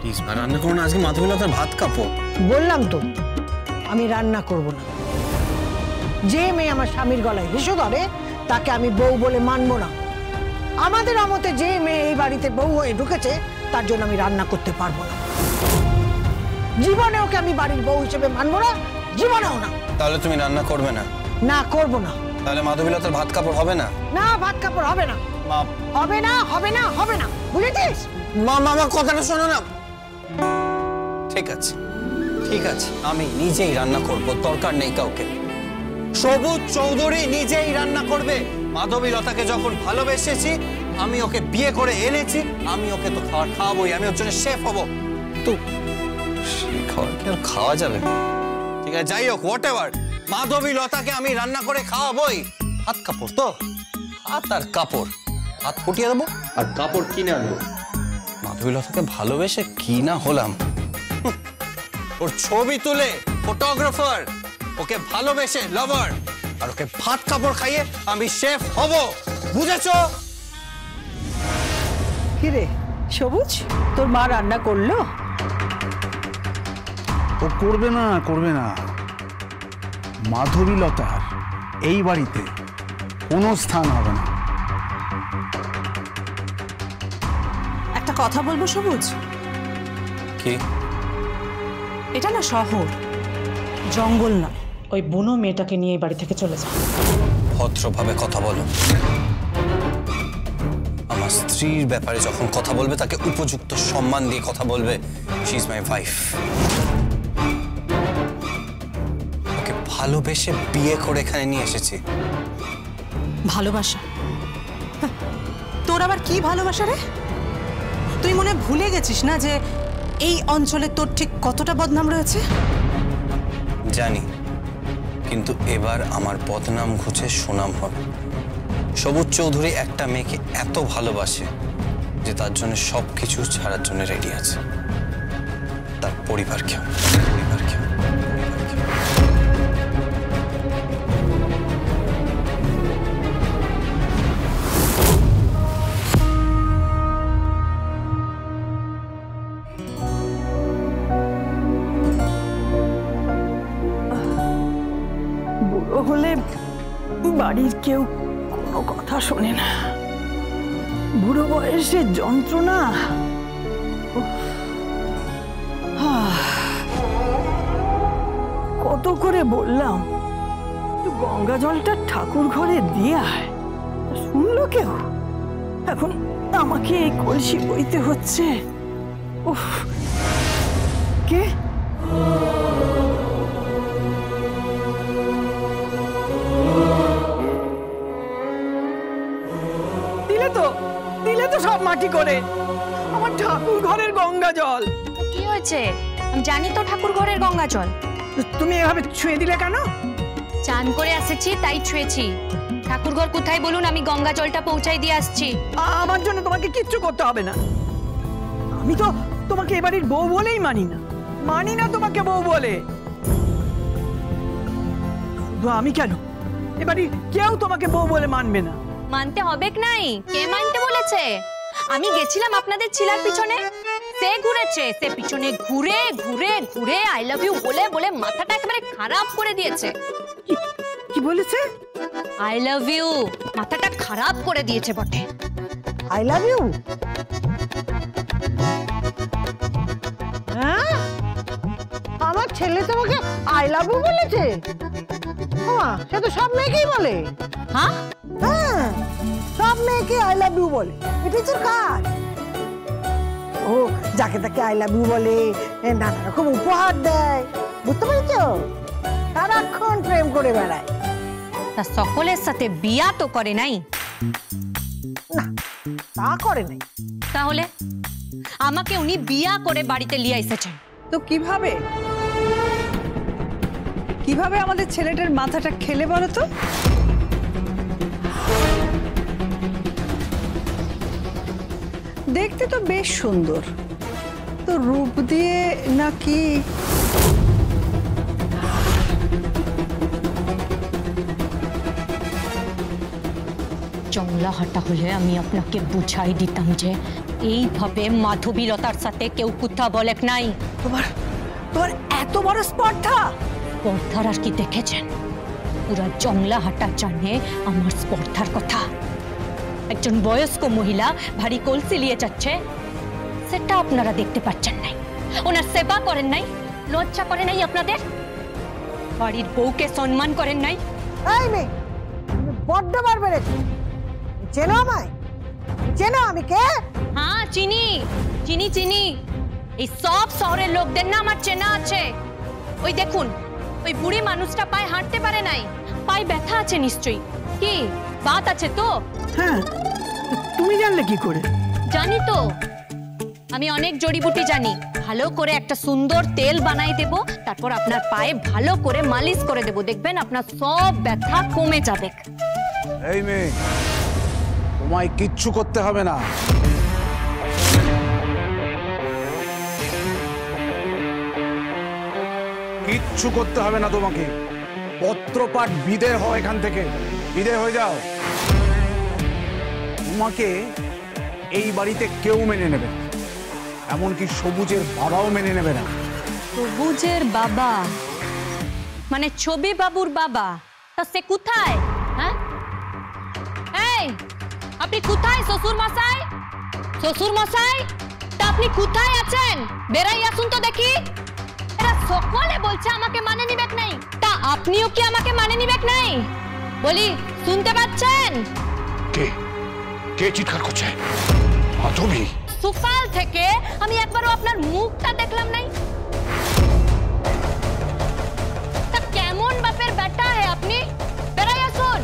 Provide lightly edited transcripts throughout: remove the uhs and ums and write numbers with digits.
Please মা, রান্না করো না। আজকে মাধবীলতার ভাত কাপড়। বললাম তো আমি রান্না করব না। যে মেয়ে আমার স্বামীর গলায় হেসো ধরে তাকে আমি বউ বলে মানবো না। আমাদের আমতে যে মেয়ে এই বাড়িতে বউ হয়ে ঢুকেছে তার জন্য আমি রান্না করতে পারবো না। জীবনে ওকে আমি বাড়ির বউ হিসেবে মানবো না, জীবনেও না। তাহলে তুমি রান্না করবে না? না, করবো না। তাহলে মাধবীলতার ভাত কাপড় হবে না? না, ভাত কাপড় হবে না। মা, হবে না, হবে না, হবে না, বুঝেছিস? মা মামা কথাটা শোনো না। ঠিক আছে, ঠিক আছে, আমি নিজেই রান্না করব, দরকার নেই কাউকে। সবুজ চৌধুরী নিজেই রান্না করবে। মাধবীলতাকে যখন ভালোবেসেছি, আমি ওকে বিয়ে করে এনেছি, আমি ওকে তো খাবার খাওয়াবোই, আমি ওর জন্য শেফ হব। তো সেই খাবার কি আর খাওয়া যাবে? ঠিক আছে, যাই হোক, হোয়াট এভার, মাধবীলতাকে আমি রান্না করে খাওয়াবোই। হাত কাপড় তো, হাত আর কাপড়, হাত ফুটিয়ে দেবো আর কাপড় কিনে আনবো। মাধবীলতাকে ভালোবেসে কি না হলাম, ওর ছবি তুলে ফটোগ্রাফার, ওকে ভালোবেসে লাভার, আর ওকে ভাত কাপড় খাইয়ে আমি শেফ হব, বুঝেছো? কি রে সবুজ, তোর মা রান্না করলো? ও করবে না, করবে না। মাধবীলতার এই বাড়িতে কোনো স্থান হবে না। একটা কথা বলবো সবুজ, কি? এটা না শহর, জঙ্গল না। ওই বুনো মেয়েটাকে নিয়ে এই বাড়ি থেকে চলে যা। ভদ্রভাবে কথা বলো। আমার স্ত্রীর ব্যাপারে যখন কথা বলবে তাকে উপযুক্ত সম্মান দিয়ে কথা বলবে। She is my wife. ওকে ভালোবেসে বিয়ে করে এখানে নিয়ে এসেছি। ভালোবাসা? তোর আবার কি ভালোবাসা রে? তুই মনে ভুলে গেছিস না যে এই অঞ্চলে তোর ঠিক কতটা বদনাম রয়েছে? জানি, কিন্তু এবার আমার বদনাম ঘুচে সুনাম হবে। সবুজ চৌধুরী একটা মেয়েকে এত ভালোবাসে যে তার জন্য সবকিছু ছাড়ার জন্য রেডি আছে। তার পরিবারকেও, পরিবারকেও। বুড়ো হলে বাড়ির কেউ কোনো কথা শোনে না। বুড়ো বয়সের যন্ত্রণা। কত করে বললাম একটু গঙ্গা জলটা ঠাকুর ঘরে দিয়ে আয়, শুনলো কেউ? এখন আমাকে এই কলসি বইতে হচ্ছে। উফ, কে? দিলে তো সব মাটি করে আমার ঠাকুর ঘরের গঙ্গা জল। কি হয়েছে? আমি জানি তো ঠাকুর ঘরের গঙ্গা জল। তুমি এভাবে ছুঁয়ে দিলে কেন? চান করে এসেছি তাই ছুঁয়েছি। ঠাকুর ঘর কোথায় বলুন, আমি গঙ্গা জলটা পৌঁছাই দিয়ে আসছি। আমার জন্য তোমাকে কিচ্ছু করতে হবে না। আমি তো তোমাকে এবাড়ির বউ বলেই মানি না, মানি না তোমাকে বউ বলে। শুধু আমি কেন, এবাড়ির কেউ তোমাকে বউ বলে মানবে না। মানতে হবে নাই? কে মানতে বলেছে? আমি গেছিলাম আপনাদের ছিলার পিছনে, সে ঘুরেছে, সে পিছনে ঘুরে ঘুরে ঘুরে আই লাভ ইউ বলে বলে মাথাটা একেবারে খারাপ করে দিয়েছে। কি বলেছে? আই লাভ ইউ, মাথাটা খারাপ করে দিয়েছে বটে। I love you? হ্যাঁ, আমার ছেলে তোমাকে আই লাভ ইউ বলেছে? সে তো সব মেয়েকেই বলে। হ্যাঁ হ্যাঁ, সব মেয়েকে আই লাভ ইউ বলে। এটাই তোর কাজ। ও যাকে তাকে আই লাভ ইউ বলে, নানা রকম উপহার দেয়, বুঝতে পেরেছ? সারাক্ষণ প্রেম করে বেড়ায়। তা সকলের সাথে বিয়া তো করে নাই? না, তা করে নাই। তাহলে আমাকে উনি বিয়া করে বাড়িতে নিয়ে এসেছেন। তো কিভাবে কিভাবে আমাদের ছেলেটার মাথাটা খেলে বলো তো? দেখতে তো বেশ সুন্দর, তো রূপ দিয়ে নাকি? জংলা হাটা হলে আমি আপনাকে বুঝাই দিতাম যে এইভাবে মাধবীলতার সাথে কেউ কথা বলেক নাই। তোমার তোমার এত বড় স্পর্ধা! স্পর্ধার আর কি দেখেছেন? পুরা জংলা হাটা জানে আমার স্পর্ধার কথা। একজন বয়স্ক মহিলা ভারী কলসি নিয়ে যাচ্ছে, সেটা আপনারা দেখতে পাচ্ছেন নাই। ওনার সেবা করেন নাই, লজ্জা করে নাই আপনাদের? বাড়ির বউকে সম্মান করেন নাই? এই মেয়ে, তুমি বড্ড বার বেড়েছো। চেনো আমায়? চেনো আমি কে? হ্যাঁ চিনি চিনি চিনি। এই সব শহরের লোকদের না আমার চেনা আছে। ওই দেখুন, ওই বুড়ি মানুষটা পায়ে হাঁটতে পারে নাই, পায়ে ব্যথা আছে নিশ্চয়ই। কি বাত আছে তো? হ্যাঁ, তুমি জানলে কি করে? জানি তো, আমি অনেক জড়িবুটি জানি। ভালো করে একটা সুন্দর তেল বানাই দেব, তারপর আপনার পায়ে ভালো করে মালিশ করে দেব, দেখবেন আপনার সব ব্যথা কমে যাবে। এই মেয়ে, তোমায় কিচ্ছু করতে হবে না। কিচ্ছু করতে হবে না তোমাকে। পত্রপাঠ বিদেয় হও এখান থেকে, বিদেয় হয়ে যাও। তোমাকে এই বাড়িতে কেউ মেনে নেবে না, এমনকি সবুজের বাবাও মেনে নেবে না। সবুজের বাবা মানে ছবি বাবুর বাবা? তা সে কোথায়? হ্যাঁ, এই আপনি কোথায় শ্বশুর মশাই? শ্বশুর মশাই, তা আপনি কোথায় আছেন? বেরাই আসুন তো দেখি। এরা সকলে বলছে আমাকে মানে নিবেক নাই, তা আপনিও কি আমাকে মানে নিবেক নাই? বলি, শুনতে পাচ্ছেন? কে কে চিৎকার করছে? মাধবী? সকাল থেকে আমি একবারও আপনার মুখটা দেখলাম নাই। তা কেমন বাপের বেটা হে আপনি? বেরাই আসুন।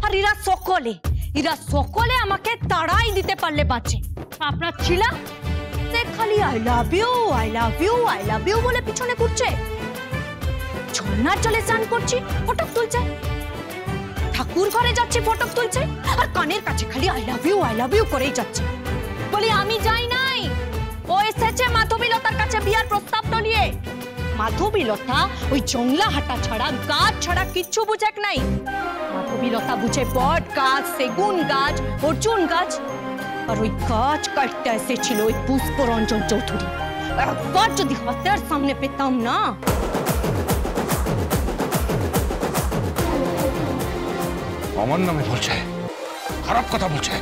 আর এরা সকলে আমাকে তাড়াই দিতে পারলে বাঁচে। আপনার ছিলা সে খালি I love you I love you I love you বলে পিছনে ঘুরছে। ঝর্ণার জলে স্নান করছি, ফটো তুলছে। ঠাকুর ঘরে যাচ্ছে, ফটো তুলছে। আর কানের কাছে খালি আই লাভ ইউ করেই যাচ্ছে। বলি, আমি যাই নাই, ও এসেছে মাধবীলতার কাছে বিয়ার প্রস্তাবটা নিয়ে। মাধবীলতা ওই জংলা হাটা ছাড়া, গাছ ছাড়া কিচ্ছু বুঝেক নাই। মাধবীলতা বুঝে বট গাছ, সেগুন গাছ, অর্জুন গাছ। আর ওই গাছ কাটতে এসেছিল ওই পুষ্পরঞ্জন চৌধুরী। একবার যদি হাতের সামনে পেতাম না। আমার নামে বলছে, খারাপ কথা বলছে।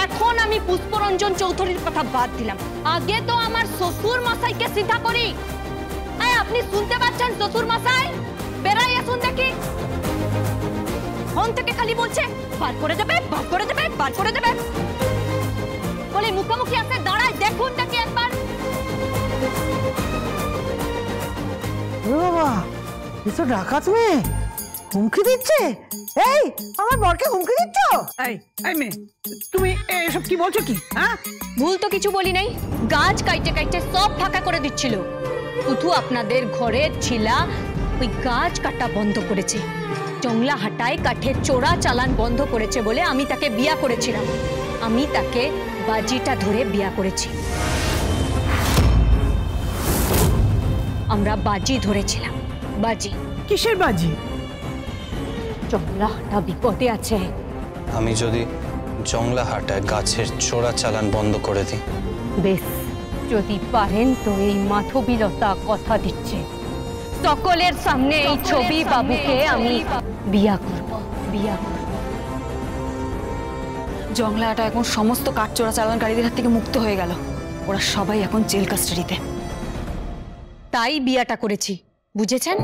এখন আমি পুষ্পরঞ্জন চৌধুরীর কথা বাদ দিলাম, আগে তো আমার শ্বশুর মশাইকে সিধা করি। আপনি শুনতে পাচ্ছেন শ্বশুর মশাই? বেরাই আসুন দেখি। ফোন থেকে খালি বলছে বার করে দেবে, বার করে দেবে, বার করে দেবে। বলে মুখোমুখি আসে দাঁড়ায়, দেখুন দেখি একবার। বাবা, এসো ডাকাত মেয়ে, হুমকি দিচ্ছে। এই, আমার বরকে হুমকি দিচ্ছ? এই মেয়ে, তুমি এসব কি বলছো কি? হ্যাঁ, ভুল তো কিছু বলি নাই। গাছ কাইটে কাইটে সব ফাঁকা করে দিচ্ছিল। শুধু আপনাদের ঘরের ছিলা ওই গাছ কাটা বন্ধ করেছে, জংলা হাটায় কাঠের চোরা চালান বন্ধ করেছে বলে আমি তাকে বিয়া করেছিলাম। আমি তাকে বাজিটা ধরে বিয়া করেছি। আমরা বাজি ধরেছিলাম। বাজি? কিসের বাজি? জংলা হাটা বিপদে আছে। আমি যদি জংলা হাটায় গাছের চোরা চালান বন্ধ করে দিই? বেশ, যদি পারেন তো এই মাধবীলতা কথা দিচ্ছে, সকলের সামনে এই ছবি বাবুকে আমি বিয়া করব, বিয়া করব। জংলাটা এখন সমস্ত কাঠ চোরা চালানকারীদের হাত থেকে মুক্ত হয়ে গেল। ওরা সবাই এখন জেল কাস্টাডিতে। তাই বিয়াটা করেছি, বুঝেছেন?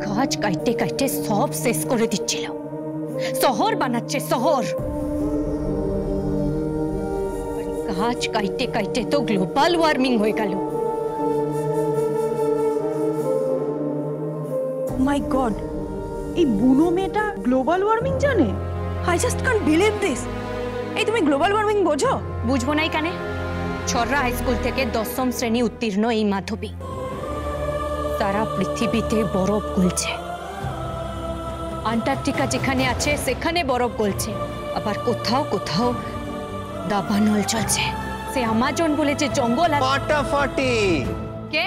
গাছ কাইটে কাইটে সব শেষ করে দিচ্ছিল। শহর বানাচ্ছে, শহর। গাছ কাইটে কাইটে তো গ্লোবাল ওয়ার্মিং হয়ে গেল। মাই গড, এই বুনো মেয়েটা গ্লোবাল ওয়ার্মিং জানে? I just can't believe this. এই তুমি গ্লোবাল ওয়ার্মিং বোঝো? বুঝবো নাই কানে? ছররা হাই স্কুল থেকে 10ম শ্রেণী উত্তীর্ণ এই মাধবী সারা পৃথিবীতে বরফ গলছে। আন্টার্কটিকা যেখানে আছে সেখানে বরফ গলছে, আবার কোথাও কোথাও দাবানল চলছে। সে আমাজন বলে যে জঙ্গল ফাটাফাটি। কে